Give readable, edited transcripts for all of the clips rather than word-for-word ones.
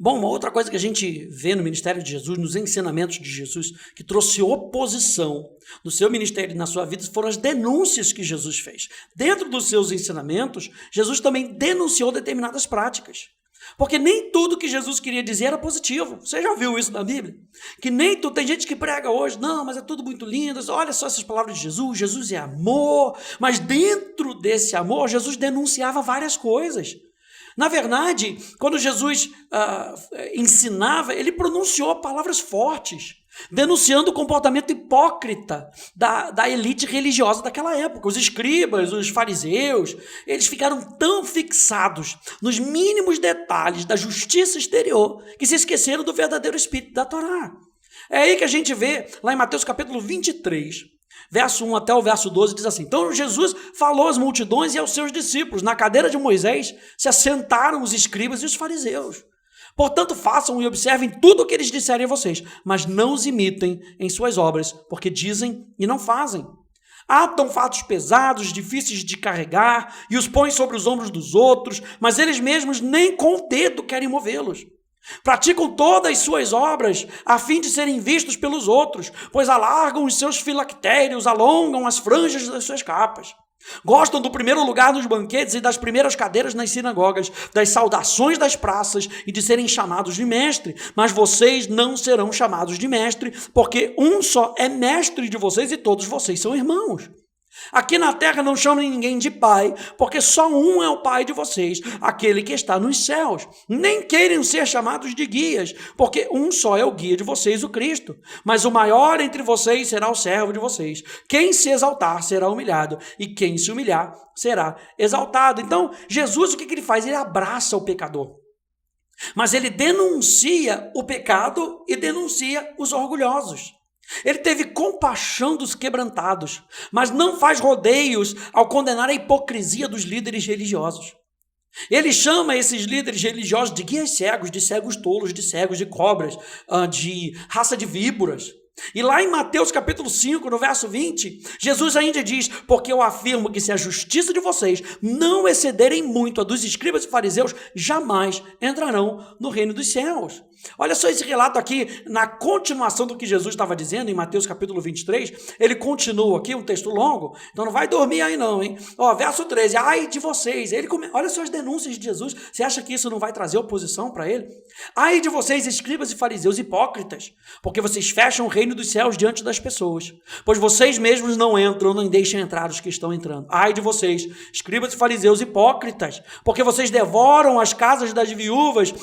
Bom, uma outra coisa que a gente vê no ministério de Jesus, nos ensinamentos de Jesus, que trouxe oposição no seu ministério e na sua vida, foram as denúncias que Jesus fez. Dentro dos seus ensinamentos, Jesus também denunciou determinadas práticas. Porque nem tudo que Jesus queria dizer era positivo. Você já viu isso na Bíblia? Que nem tudo, tem gente que prega hoje, não, mas é tudo muito lindo, olha só essas palavras de Jesus, Jesus é amor, mas dentro desse amor, Jesus denunciava várias coisas. Na verdade, quando Jesus ensinava, ele pronunciou palavras fortes, denunciando o comportamento hipócrita da elite religiosa daquela época. Os escribas, os fariseus, eles ficaram tão fixados nos mínimos detalhes da justiça exterior que se esqueceram do verdadeiro espírito da Torá. É aí que a gente vê, lá em Mateus capítulo 23, verso 1 até o verso 12, diz assim: então Jesus falou às multidões e aos seus discípulos, na cadeira de Moisés se assentaram os escribas e os fariseus. Portanto, façam e observem tudo o que eles disserem a vocês, mas não os imitem em suas obras, porque dizem e não fazem. Atam fatos pesados, difíceis de carregar, e os põem sobre os ombros dos outros, mas eles mesmos nem com o dedo querem movê-los. Praticam todas as suas obras a fim de serem vistos pelos outros, pois alargam os seus filactérios, alongam as franjas das suas capas. Gostam do primeiro lugar nos banquetes e das primeiras cadeiras nas sinagogas, das saudações das praças e de serem chamados de mestre. Mas vocês não serão chamados de mestre, porque um só é mestre de vocês e todos vocês são irmãos. Aqui na terra não chamem ninguém de pai, porque só um é o pai de vocês, aquele que está nos céus. Nem queiram ser chamados de guias, porque um só é o guia de vocês, o Cristo. Mas o maior entre vocês será o servo de vocês. Quem se exaltar será humilhado, e quem se humilhar será exaltado. Então, Jesus, o que ele faz? Ele abraça o pecador. Mas ele denuncia o pecado e denuncia os orgulhosos. Ele teve compaixão dos quebrantados, mas não faz rodeios ao condenar a hipocrisia dos líderes religiosos. Ele chama esses líderes religiosos de guias cegos, de cegos tolos, de cegos de cobras, de raça de víboras. E lá em Mateus capítulo 5, no verso 20, Jesus ainda diz: porque eu afirmo que se a justiça de vocês não excederem muito a dos escribas e fariseus, jamais entrarão no reino dos céus. Olha só esse relato aqui, na continuação do que Jesus estava dizendo, em Mateus capítulo 23, ele continua aqui, um texto longo, então não vai dormir aí não, hein? Verso 13, ai de vocês, olha só as denúncias de Jesus, você acha que isso não vai trazer oposição para ele? Ai de vocês, escribas e fariseus hipócritas, porque vocês fecham o reino dos céus diante das pessoas, pois vocês mesmos não entram, nem deixam entrar os que estão entrando. Ai de vocês, escribas e fariseus hipócritas, porque vocês devoram as casas das viúvas,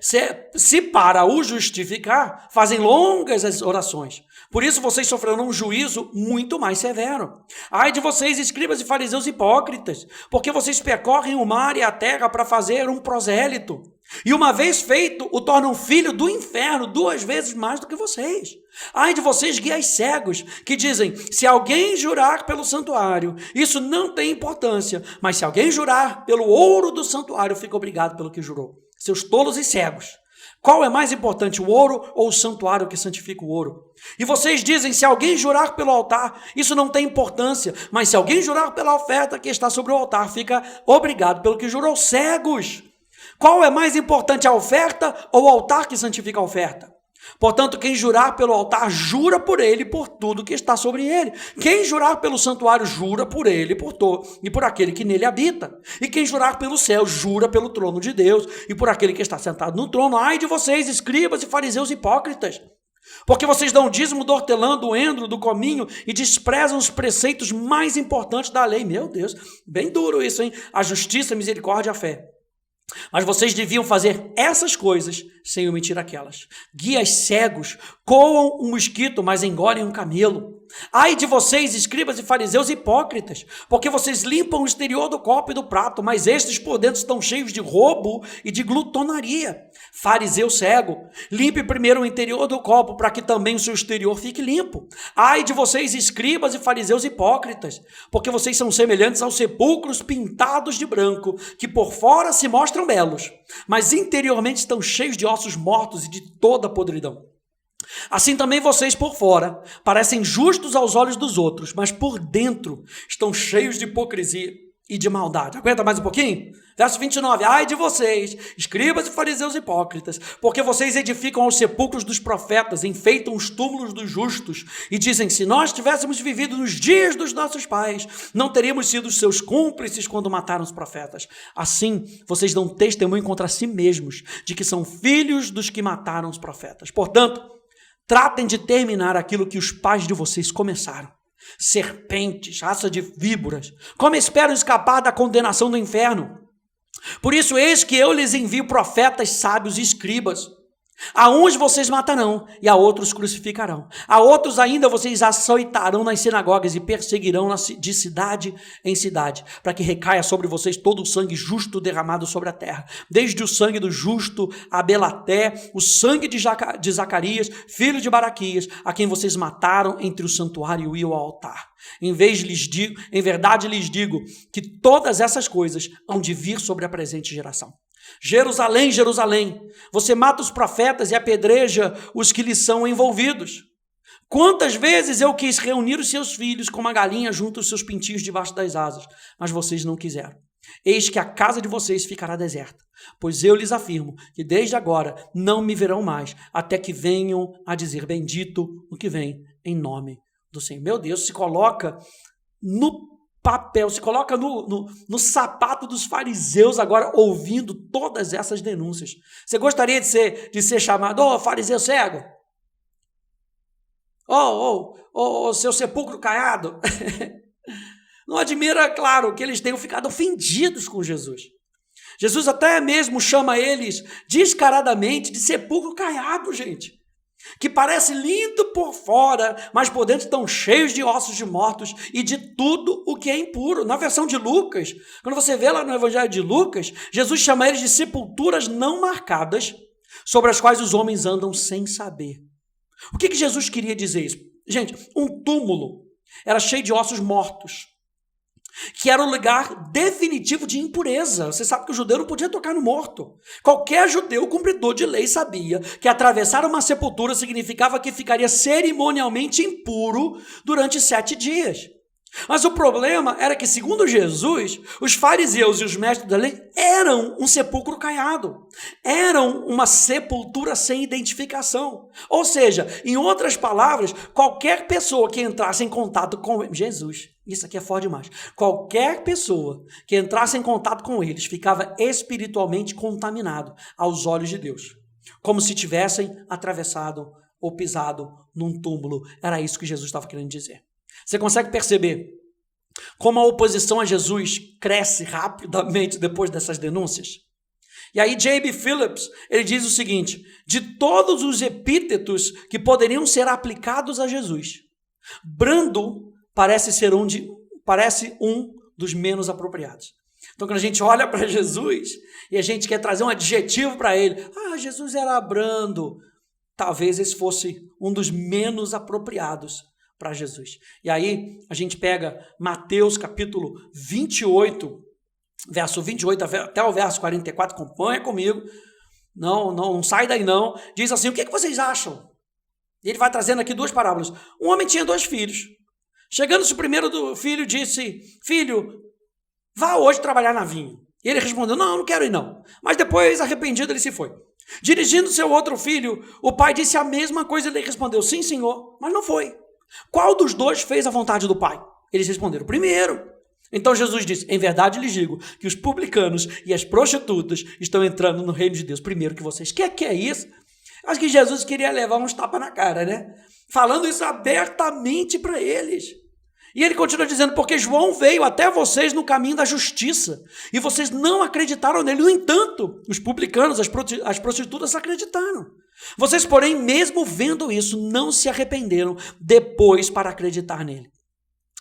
se para o justificar, fazem longas as orações. Por isso vocês sofrerão um juízo muito mais severo. Ai de vocês, escribas e fariseus hipócritas, porque vocês percorrem o mar e a terra para fazer um prosélito. E uma vez feito, o tornam filho do inferno 2 vezes mais do que vocês. Ai de vocês, guias cegos, que dizem: se alguém jurar pelo santuário, isso não tem importância, mas se alguém jurar pelo ouro do santuário, fica obrigado pelo que jurou. Seus tolos e cegos. Qual é mais importante, o ouro ou o santuário que santifica o ouro? E vocês dizem: se alguém jurar pelo altar, isso não tem importância, mas se alguém jurar pela oferta que está sobre o altar, fica obrigado pelo que jurou. Cegos! Qual é mais importante, a oferta ou o altar que santifica a oferta? Portanto, quem jurar pelo altar, jura por ele e por tudo que está sobre ele. Quem jurar pelo santuário, jura por ele e por aquele que nele habita. E quem jurar pelo céu, jura pelo trono de Deus e por aquele que está sentado no trono. Ai de vocês, escribas e fariseus hipócritas, porque vocês dão o dízimo do hortelã, do endro, do cominho e desprezam os preceitos mais importantes da lei. Meu Deus, bem duro isso, hein? A justiça, a misericórdia e a fé. Mas vocês deviam fazer essas coisas sem omitir aquelas. Guias cegos coam um mosquito, mas engolem um camelo. Ai de vocês, escribas e fariseus hipócritas, porque vocês limpam o exterior do copo e do prato, mas estes por dentro estão cheios de roubo e de glutonaria. Fariseu cego, limpe primeiro o interior do copo, para que também o seu exterior fique limpo. Ai de vocês, escribas e fariseus hipócritas, porque vocês são semelhantes aos sepulcros pintados de branco, que por fora se mostram belos, mas interiormente estão cheios de ossos mortos e de toda podridão. Assim também vocês por fora parecem justos aos olhos dos outros, mas por dentro estão cheios de hipocrisia e de maldade. Aguenta mais um pouquinho? Verso 29. Ai de vocês, escribas e fariseus hipócritas, porque vocês edificam os sepulcros dos profetas, enfeitam os túmulos dos justos e dizem, se nós tivéssemos vivido nos dias dos nossos pais, não teríamos sido os seus cúmplices quando mataram os profetas. Assim, vocês dão testemunho contra si mesmos de que são filhos dos que mataram os profetas. Portanto, tratem de terminar aquilo que os pais de vocês começaram. Serpentes, raça de víboras, como esperam escapar da condenação do inferno? Por isso, eis que eu lhes envio profetas, sábios e escribas. A uns vocês matarão e a outros crucificarão. A outros ainda vocês açoitarão nas sinagogas e perseguirão de cidade em cidade, para que recaia sobre vocês todo o sangue justo derramado sobre a terra, desde o sangue do justo Abel até o sangue de Zacarias, filho de Baraquias, a quem vocês mataram entre o santuário e o altar. Em verdade lhes digo que todas essas coisas hão de vir sobre a presente geração. Jerusalém, Jerusalém, você mata os profetas e apedreja os que lhes são envolvidos. Quantas vezes eu quis reunir os seus filhos como a galinha junta os seus pintinhos debaixo das asas, mas vocês não quiseram. Eis que a casa de vocês ficará deserta, pois eu lhes afirmo que desde agora não me verão mais, até que venham a dizer bendito o que vem em nome do Senhor. Meu Deus, se coloca no papel, se coloca no sapato dos fariseus agora, ouvindo todas essas denúncias. Você gostaria de ser chamado, fariseu cego? Seu sepulcro caiado? Não admira, claro, que eles tenham ficado ofendidos com Jesus. Jesus até mesmo chama eles descaradamente de sepulcro caiado, gente. Que parece lindo por fora, mas por dentro estão cheios de ossos de mortos e de tudo o que é impuro. Na versão de Lucas, quando você vê lá no Evangelho de Lucas, Jesus chama eles de sepulturas não marcadas, sobre as quais os homens andam sem saber. O que Jesus queria dizer isso? Gente, um túmulo era cheio de ossos mortos, que era o lugar definitivo de impureza. Você sabe que o judeu não podia tocar no morto. Qualquer judeu cumpridor de lei sabia que atravessar uma sepultura significava que ficaria cerimonialmente impuro durante 7 dias. Mas o problema era que, segundo Jesus, os fariseus e os mestres da lei eram um sepulcro caiado, eram uma sepultura sem identificação. Ou seja, em outras palavras, qualquer pessoa que entrasse em contato com Jesus, isso aqui é forte demais, qualquer pessoa que entrasse em contato com eles ficava espiritualmente contaminado aos olhos de Deus, como se tivessem atravessado ou pisado num túmulo. Era isso que Jesus estava querendo dizer. Você consegue perceber como a oposição a Jesus cresce rapidamente depois dessas denúncias? E aí J.B. Phillips, ele diz o seguinte: de todos os epítetos que poderiam ser aplicados a Jesus, brando parece um dos menos apropriados. Então, quando a gente olha para Jesus e a gente quer trazer um adjetivo para ele, Jesus era brando, talvez esse fosse um dos menos apropriados para Jesus. E aí a gente pega Mateus capítulo 28, verso 28 até o verso 44, acompanha comigo, não sai daí não, diz assim: o que vocês acham? E ele vai trazendo aqui 2 parábolas. Um homem tinha 2 filhos. Chegando-se o primeiro do filho, disse: filho, vá hoje trabalhar na vinha. E ele respondeu: não quero ir não. Mas depois, arrependido, ele se foi. Dirigindo-se ao outro filho, o pai disse a mesma coisa. Ele respondeu: sim, senhor, mas não foi. Qual dos 2 fez a vontade do pai? Eles responderam: primeiro. Então Jesus disse: em verdade lhes digo que os publicanos e as prostitutas estão entrando no reino de Deus primeiro que vocês. Que é isso? Acho que Jesus queria levar uns tapas na cara, né? Falando isso abertamente para eles. E ele continua dizendo: porque João veio até vocês no caminho da justiça e vocês não acreditaram nele. No entanto, os publicanos, as prostitutas acreditaram. Vocês, porém, mesmo vendo isso, não se arrependeram depois para acreditar nele.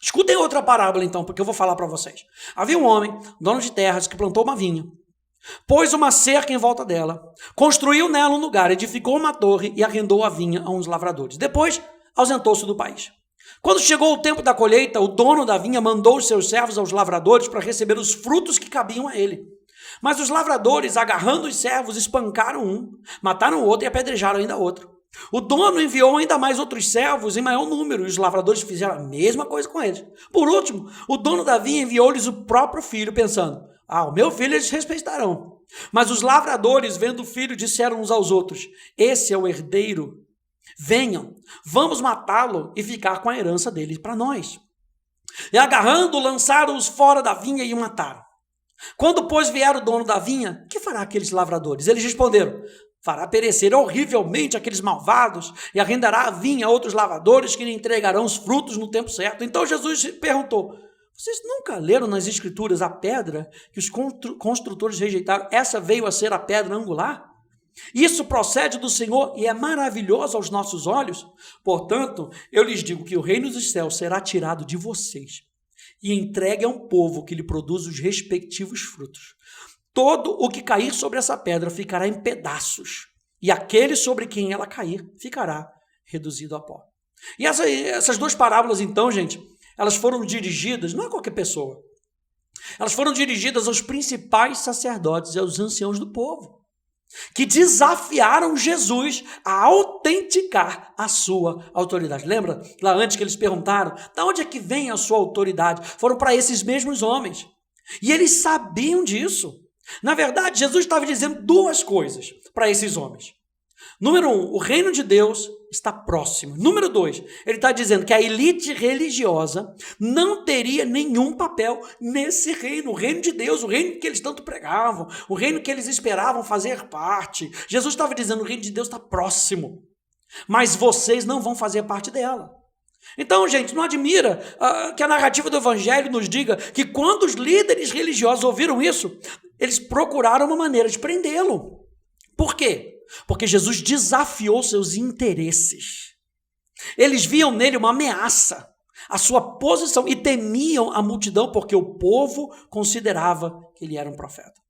Escutem outra parábola então, porque eu vou falar para vocês. Havia um homem, dono de terras, que plantou uma vinha, pôs uma cerca em volta dela, construiu nela um lugar, edificou uma torre e arrendou a vinha a uns lavradores. Depois, ausentou-se do país. Quando chegou o tempo da colheita, o dono da vinha mandou os seus servos aos lavradores para receber os frutos que cabiam a ele. Mas os lavradores, agarrando os servos, espancaram um, mataram o outro e apedrejaram ainda outro. O dono enviou ainda mais outros servos em maior número, e os lavradores fizeram a mesma coisa com eles. Por último, o dono da vinha enviou-lhes o próprio filho, pensando: o meu filho eles respeitarão. Mas os lavradores, vendo o filho, disseram uns aos outros: esse é o herdeiro. Venham, vamos matá-lo e ficar com a herança dele para nós. E agarrando, lançaram-os fora da vinha e o mataram. Quando, pois, vier o dono da vinha, que fará aqueles lavradores? Eles responderam: fará perecer horrivelmente aqueles malvados e arrendará a vinha a outros lavradores que lhe entregarão os frutos no tempo certo. Então Jesus perguntou: vocês nunca leram nas Escrituras a pedra que os construtores rejeitaram? Essa veio a ser a pedra angular? Isso procede do Senhor e é maravilhoso aos nossos olhos. Portanto, eu lhes digo que o reino dos céus será tirado de vocês e entregue a um povo que lhe produz os respectivos frutos. Todo o que cair sobre essa pedra ficará em pedaços, e aquele sobre quem ela cair ficará reduzido a pó. E essas duas parábolas, então, gente, elas foram dirigidas, não a qualquer pessoa, elas foram dirigidas aos principais sacerdotes e aos anciãos do povo, que desafiaram Jesus a autenticar a sua autoridade. Lembra lá antes que eles perguntaram: de onde é que vem a sua autoridade? Foram para esses mesmos homens. E eles sabiam disso. Na verdade, Jesus estava dizendo duas coisas para esses homens. Número 1, o reino de Deus está próximo. Número 2, ele está dizendo que a elite religiosa não teria nenhum papel nesse reino, o reino de Deus, o reino que eles tanto pregavam, o reino que eles esperavam fazer parte. Jesus estava dizendo: o reino de Deus está próximo, mas vocês não vão fazer parte dela. Então, gente, não admira que a narrativa do Evangelho nos diga que quando os líderes religiosos ouviram isso, eles procuraram uma maneira de prendê-lo. Por quê? Porque Jesus desafiou seus interesses. Eles viam nele uma ameaça, a sua posição, e temiam a multidão porque o povo considerava que ele era um profeta.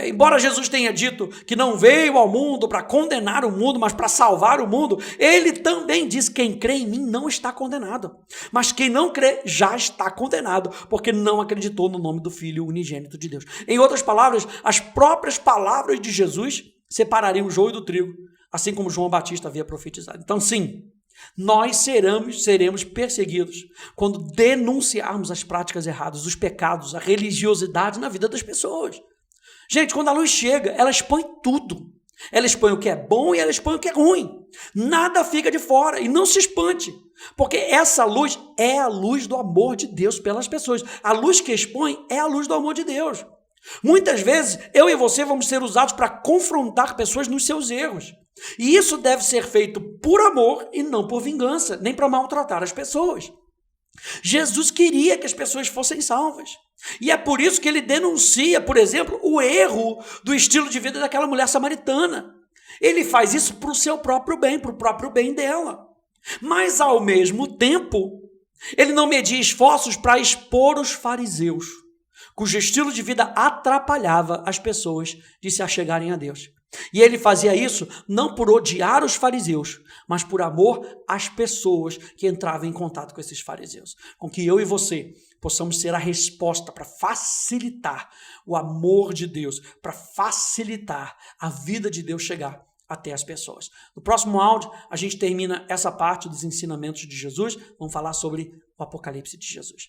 Embora Jesus tenha dito que não veio ao mundo para condenar o mundo, mas para salvar o mundo, ele também diz: quem crê em mim não está condenado, mas quem não crê já está condenado, porque não acreditou no nome do Filho unigênito de Deus. Em outras palavras, as próprias palavras de Jesus separariam o joio do trigo, assim como João Batista havia profetizado. Então, sim, nós seremos perseguidos quando denunciarmos as práticas erradas, os pecados, a religiosidade na vida das pessoas. Gente, quando a luz chega, ela expõe tudo. Ela expõe o que é bom e ela expõe o que é ruim. Nada fica de fora, e não se espante, porque essa luz é a luz do amor de Deus pelas pessoas. A luz que expõe é a luz do amor de Deus. Muitas vezes, eu e você vamos ser usados para confrontar pessoas nos seus erros. E isso deve ser feito por amor e não por vingança, nem para maltratar as pessoas. Jesus queria que as pessoas fossem salvas. E é por isso que ele denuncia, por exemplo, o erro do estilo de vida daquela mulher samaritana. Ele faz isso para o seu próprio bem, para o próprio bem dela. Mas, ao mesmo tempo, ele não media esforços para expor os fariseus, cujo estilo de vida atrapalhava as pessoas de se achegarem a Deus. E ele fazia isso não por odiar os fariseus, mas por amor às pessoas que entravam em contato com esses fariseus. Com que eu e você possamos ser a resposta para facilitar o amor de Deus, para facilitar a vida de Deus chegar até as pessoas. No próximo áudio, a gente termina essa parte dos ensinamentos de Jesus. Vamos falar sobre o Apocalipse de Jesus.